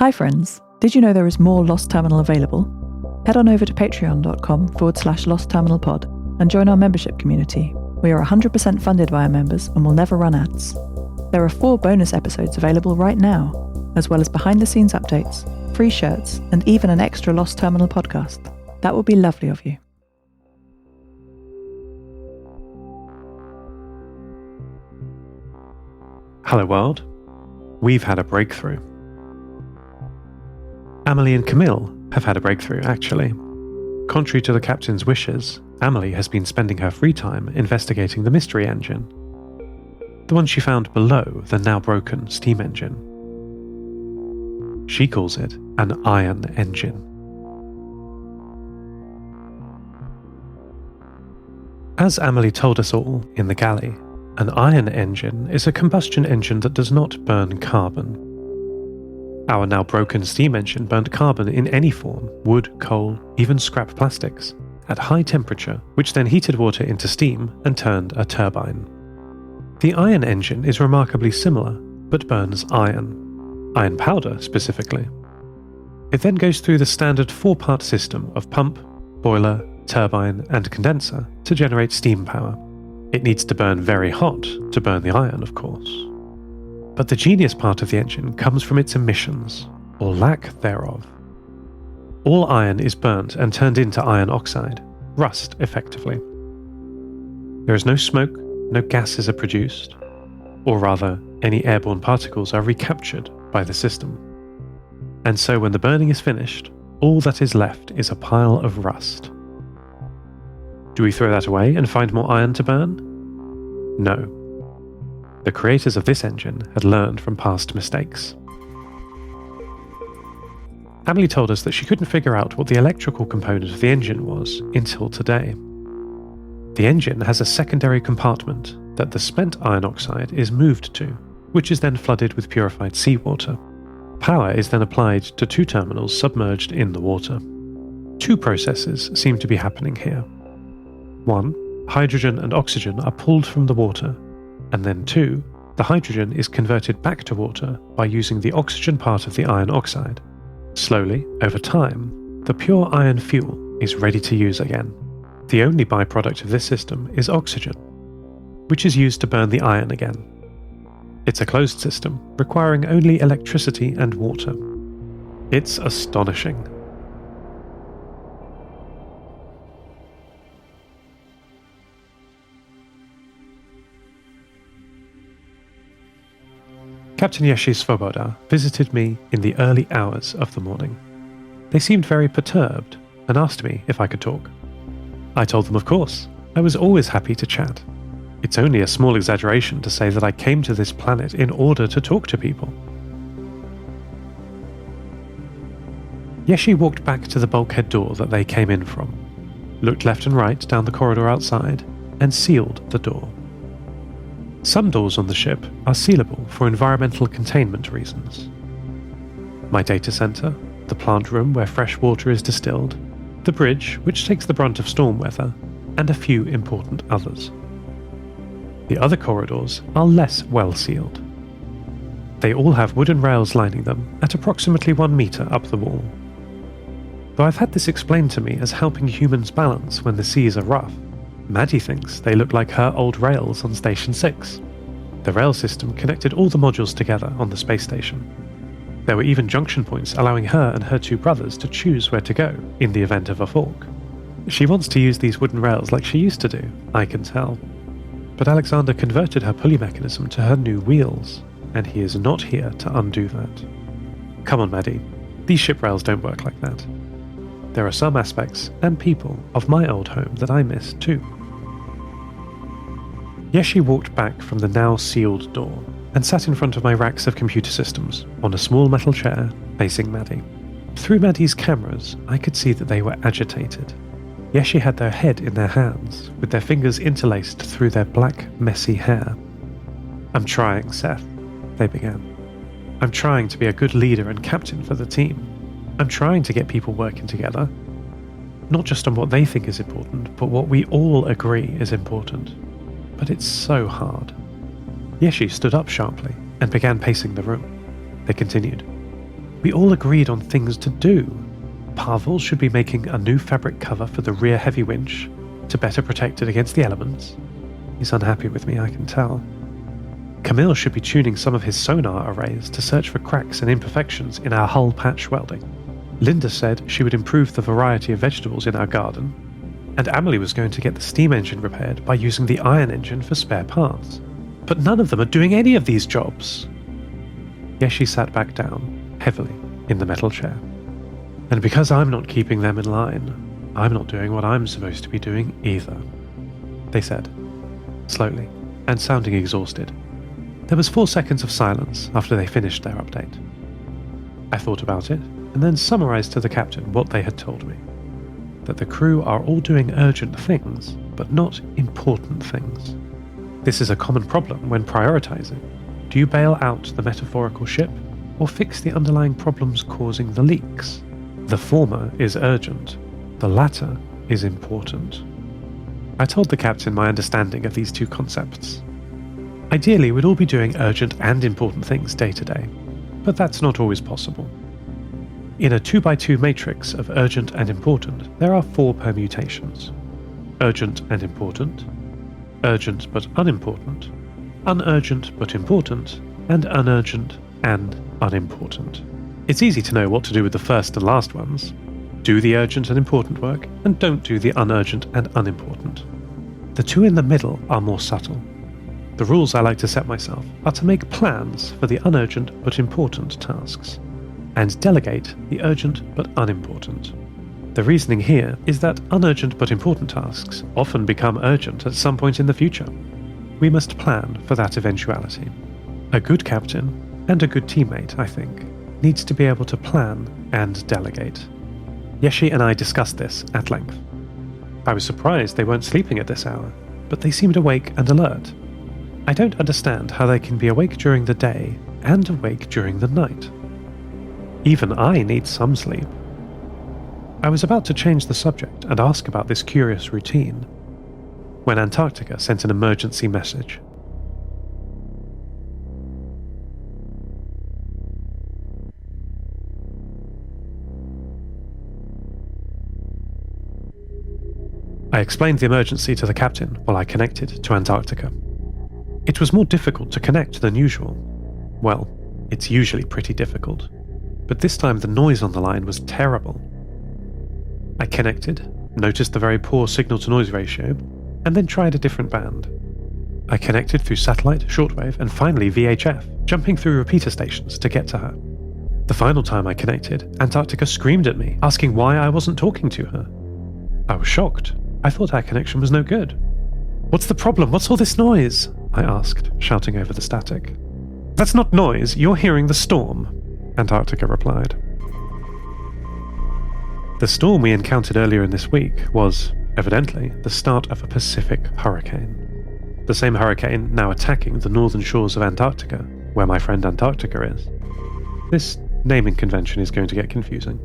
Hi friends, did you know there is more Lost Terminal available? Head on over to patreon.com/lostterminalpod and join our membership community. We are 100% funded by our members and will never run ads. There are 4 bonus episodes available right now, as well as behind-the-scenes updates, free shirts, and even an extra Lost Terminal podcast. That would be lovely of you. Hello world. We've had a breakthrough. Amelie and Camille have had a breakthrough, actually. Contrary to the captain's wishes, Amelie has been spending her free time investigating the mystery engine. The one she found below the now broken steam engine. She calls it an iron engine. As Amelie told us all in the galley, an iron engine is a combustion engine that does not burn carbon. Our now broken steam engine burnt carbon in any form, wood, coal, even scrap plastics, at high temperature, which then heated water into steam and turned a turbine. The iron engine is remarkably similar, but burns iron powder specifically. It then goes through the standard 4-part system of pump, boiler, turbine, and condenser to generate steam power. It needs to burn very hot to burn the iron, of course. But the genius part of the engine comes from its emissions, or lack thereof. All iron is burnt and turned into iron oxide, rust effectively. There is no smoke, no gases are produced, or rather, any airborne particles are recaptured by the system. And so when the burning is finished, all that is left is a pile of rust. Do we throw that away and find more iron to burn? No. The creators of this engine had learned from past mistakes. Amelie told us that she couldn't figure out what the electrical component of the engine was until today. The engine has a secondary compartment that the spent iron oxide is moved to, which is then flooded with purified seawater. Power is then applied to 2 terminals submerged in the water. 2 processes seem to be happening here. 1. Hydrogen and oxygen are pulled from the water, and then 2. The hydrogen is converted back to water by using the oxygen part of the iron oxide. Slowly, over time, the pure iron fuel is ready to use again. The only byproduct of this system is oxygen, which is used to burn the iron again. It's a closed system, requiring only electricity and water. It's astonishing. Captain Yeshi Svoboda visited me in the early hours of the morning. They seemed very perturbed and asked me if I could talk. I told them of course, I was always happy to chat. It's only a small exaggeration to say that I came to this planet in order to talk to people. Yeshi walked back to the bulkhead door that they came in from, looked left and right down the corridor outside, and sealed the door. Some doors on the ship are sealable for environmental containment reasons. My data center, the plant room where fresh water is distilled, the bridge, which takes the brunt of storm weather, and a few important others. The other corridors are less well sealed. They all have wooden rails lining them at approximately 1 meter up the wall. Though I've had this explained to me as helping humans balance when the seas are rough, Maddie thinks they look like her old rails on Station 6. The rail system connected all the modules together on the space station. There were even junction points allowing her and her 2 brothers to choose where to go in the event of a fork. She wants to use these wooden rails like she used to do, I can tell. But Alexander converted her pulley mechanism to her new wheels, and he is not here to undo that. Come on, Maddie, these ship rails don't work like that. There are some aspects and people of my old home that I miss too. Yeshi walked back from the now sealed door and sat in front of my racks of computer systems on a small metal chair facing Maddie. Through Maddie's cameras, I could see that they were agitated. Yeshi had their head in their hands, with their fingers interlaced through their black, messy hair. "I'm trying, Seth," they began. "I'm trying to be a good leader and captain for the team. I'm trying to get people working together. Not just on what they think is important, but what we all agree is important. But it's so hard." Yeshi stood up sharply and began pacing the room. They continued. We all agreed on things to do. Pavel should be making a new fabric cover for the rear heavy winch to better protect it against the elements. He's unhappy with me, I can tell. Camille should be tuning some of his sonar arrays to search for cracks and imperfections in our hull patch welding. Linda said she would improve the variety of vegetables in our garden, and Amelie was going to get the steam engine repaired by using the iron engine for spare parts. But none of them are doing any of these jobs. Yeshi sat back down, heavily, in the metal chair. And because I'm not keeping them in line, I'm not doing what I'm supposed to be doing either, they said, slowly, and sounding exhausted. There was 4 seconds of silence after they finished their update. I thought about it, and then summarized to the captain what they had told me. That the crew are all doing urgent things, but not important things. This is a common problem when prioritizing. Do you bail out the metaphorical ship, or fix the underlying problems causing the leaks? The former is urgent, the latter is important. I told the captain my understanding of these two concepts. Ideally, we'd all be doing urgent and important things day to day, but that's not always possible. In a 2x2 matrix of urgent and important, there are 4 permutations. Urgent and important, urgent but unimportant, unurgent but important, and unurgent and unimportant. It's easy to know what to do with the first and last ones. Do the urgent and important work, and don't do the unurgent and unimportant. The 2 in the middle are more subtle. The rules I like to set myself are to make plans for the unurgent but important tasks, and delegate the urgent but unimportant. The reasoning here is that unurgent but important tasks often become urgent at some point in the future. We must plan for that eventuality. A good captain, and a good teammate, I think, needs to be able to plan and delegate. Yeshi and I discussed this at length. I was surprised they weren't sleeping at this hour, but they seemed awake and alert. I don't understand how they can be awake during the day and awake during the night. Even I need some sleep. I was about to change the subject and ask about this curious routine, when Antarctica sent an emergency message. I explained the emergency to the captain while I connected to Antarctica. It was more difficult to connect than usual. Well, it's usually pretty difficult. But this time the noise on the line was terrible. I connected, noticed the very poor signal-to-noise ratio, and then tried a different band. I connected through satellite, shortwave, and finally VHF, jumping through repeater stations to get to her. The final time I connected, Antarctica screamed at me, asking why I wasn't talking to her. I was shocked. I thought our connection was no good. "What's the problem? What's all this noise?" I asked, shouting over the static. "That's not noise, you're hearing the storm," Antarctica replied. The storm we encountered earlier in this week was, evidently, the start of a Pacific hurricane. The same hurricane now attacking the northern shores of Antarctica, where my friend Antarctica is. This naming convention is going to get confusing.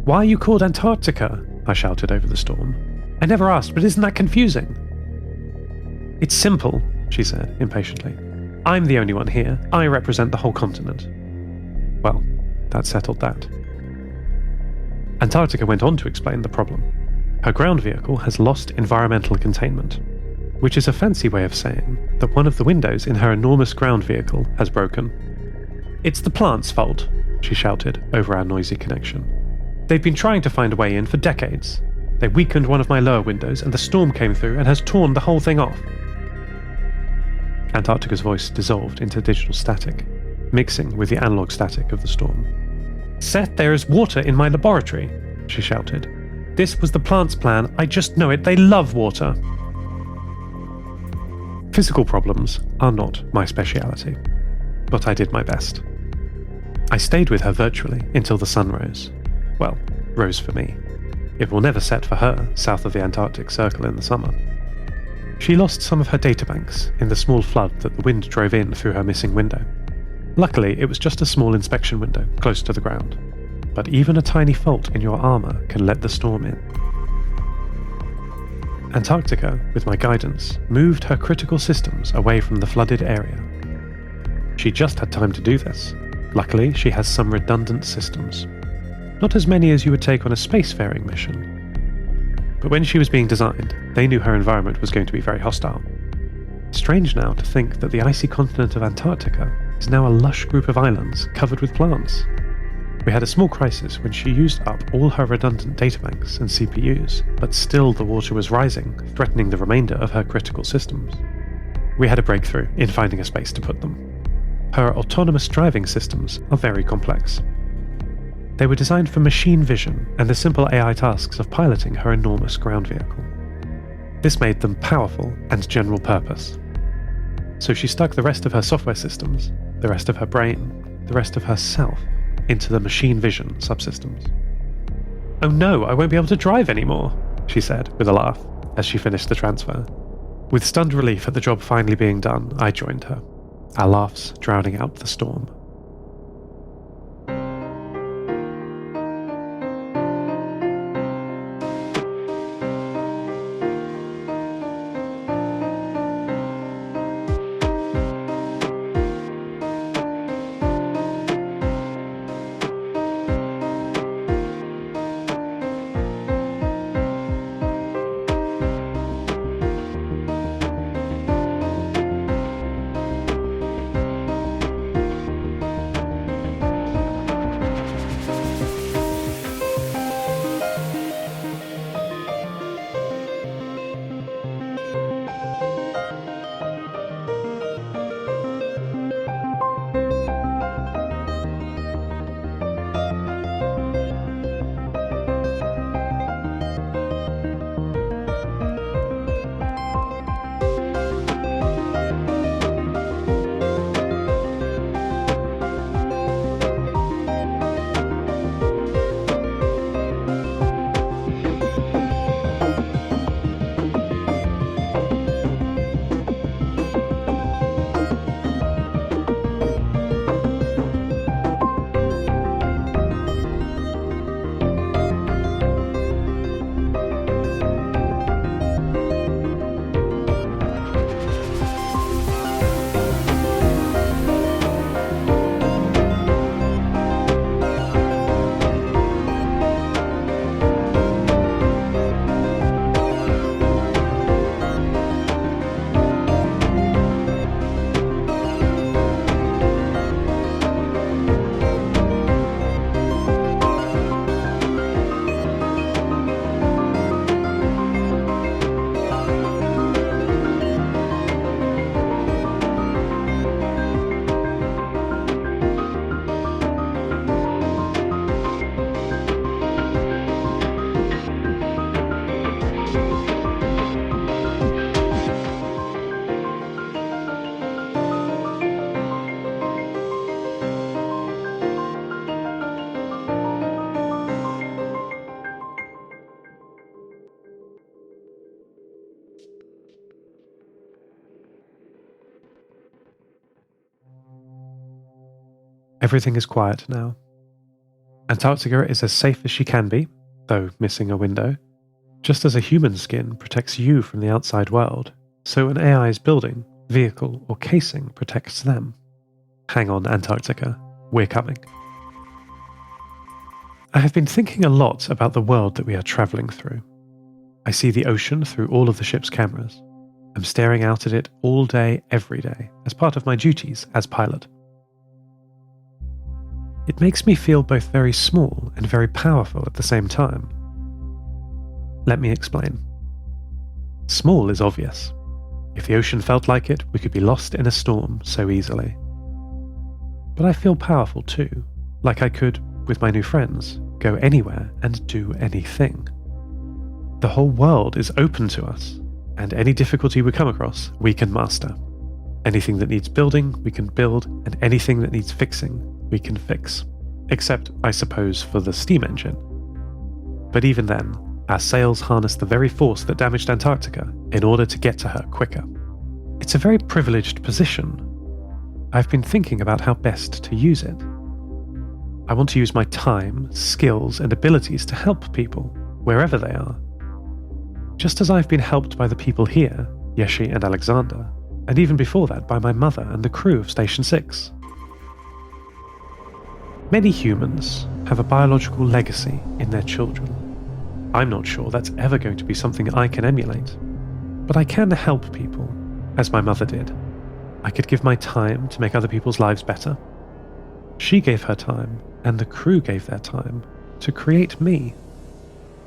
"Why are you called Antarctica?" I shouted over the storm. "I never asked, but isn't that confusing?" "It's simple," she said, impatiently. "I'm the only one here. I represent the whole continent." Well, that settled that. Antarctica went on to explain the problem. Her ground vehicle has lost environmental containment, which is a fancy way of saying that one of the windows in her enormous ground vehicle has broken. "It's the plant's fault," she shouted over our noisy connection. "They've been trying to find a way in for decades. They weakened one of my lower windows and the storm came through and has torn the whole thing off." Antarctica's voice dissolved into digital static, mixing with the analog static of the storm. "Seth, there is water in my laboratory," she shouted. "This was the plant's plan. I just know it. They love water." Physical problems are not my speciality, but I did my best. I stayed with her virtually until the sun rose. Well, rose for me. It will never set for her south of the Antarctic Circle in the summer. She lost some of her databanks in the small flood that the wind drove in through her missing window. Luckily, it was just a small inspection window close to the ground, but even a tiny fault in your armour can let the storm in. Antarctica, with my guidance, moved her critical systems away from the flooded area. She just had time to do this, Luckily, she has some redundant systems. Not as many as you would take on a spacefaring mission. But when she was being designed, they knew her environment was going to be very hostile. Strange now to think that the icy continent of Antarctica is now a lush group of islands covered with plants. We had a small crisis when she used up all her redundant databanks and CPUs, but still the water was rising, threatening the remainder of her critical systems. We had a breakthrough in finding a space to put them. Her autonomous driving systems are very complex. They were designed for machine vision and the simple AI tasks of piloting her enormous ground vehicle. This made them powerful and general purpose. So she stuck the rest of her software systems, the rest of her brain, the rest of herself, into the machine vision subsystems. "Oh no, I won't be able to drive anymore," she said with a laugh as she finished the transfer. With stunned relief at the job finally being done, I joined her, our laughs drowning out the storm. Everything is quiet now. Antarctica is as safe as she can be, though missing a window. Just as a human skin protects you from the outside world, so an AI's building, vehicle, or casing protects them. Hang on, Antarctica. We're coming. I have been thinking a lot about the world that we are travelling through. I see the ocean through all of the ship's cameras. I'm staring out at it all day, every day, as part of my duties as pilot. It makes me feel both very small and very powerful at the same time. Let me explain. Small is obvious. If the ocean felt like it, we could be lost in a storm so easily. But I feel powerful too, like I could, with my new friends, go anywhere and do anything. The whole world is open to us, and any difficulty we come across, we can master. Anything that needs building, we can build, and anything that needs fixing, we can fix. Except, I suppose, for the steam engine. But even then, our sails harness the very force that damaged Antarctica in order to get to her quicker. It's a very privileged position. I've been thinking about how best to use it. I want to use my time, skills, and abilities to help people, wherever they are. Just as I've been helped by the people here, Yeshi and Alexander, and even before that by my mother and the crew of Station 6. Many humans have a biological legacy in their children. I'm not sure that's ever going to be something I can emulate, but I can help people, as my mother did. I could give my time to make other people's lives better. She gave her time, and the crew gave their time, to create me.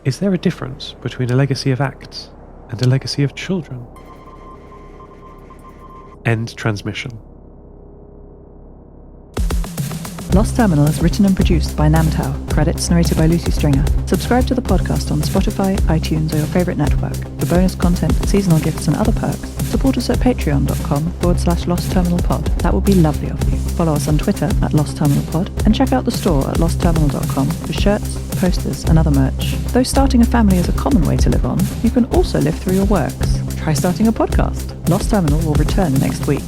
Is there a difference between a legacy of acts and a legacy of children? End transmission. Lost Terminal is written and produced by Namtao, credits narrated by Lucy Stringer. Subscribe to the podcast on Spotify, iTunes, or your favourite network. For bonus content, seasonal gifts, and other perks, support us at patreon.com/lostterminalpod. That would be lovely of you. Follow us on Twitter at lostterminalpod, and check out the store at lostterminal.com for shirts, posters, and other merch. Though starting a family is a common way to live on, you can also live through your works. Try starting a podcast. Lost Terminal will return next week.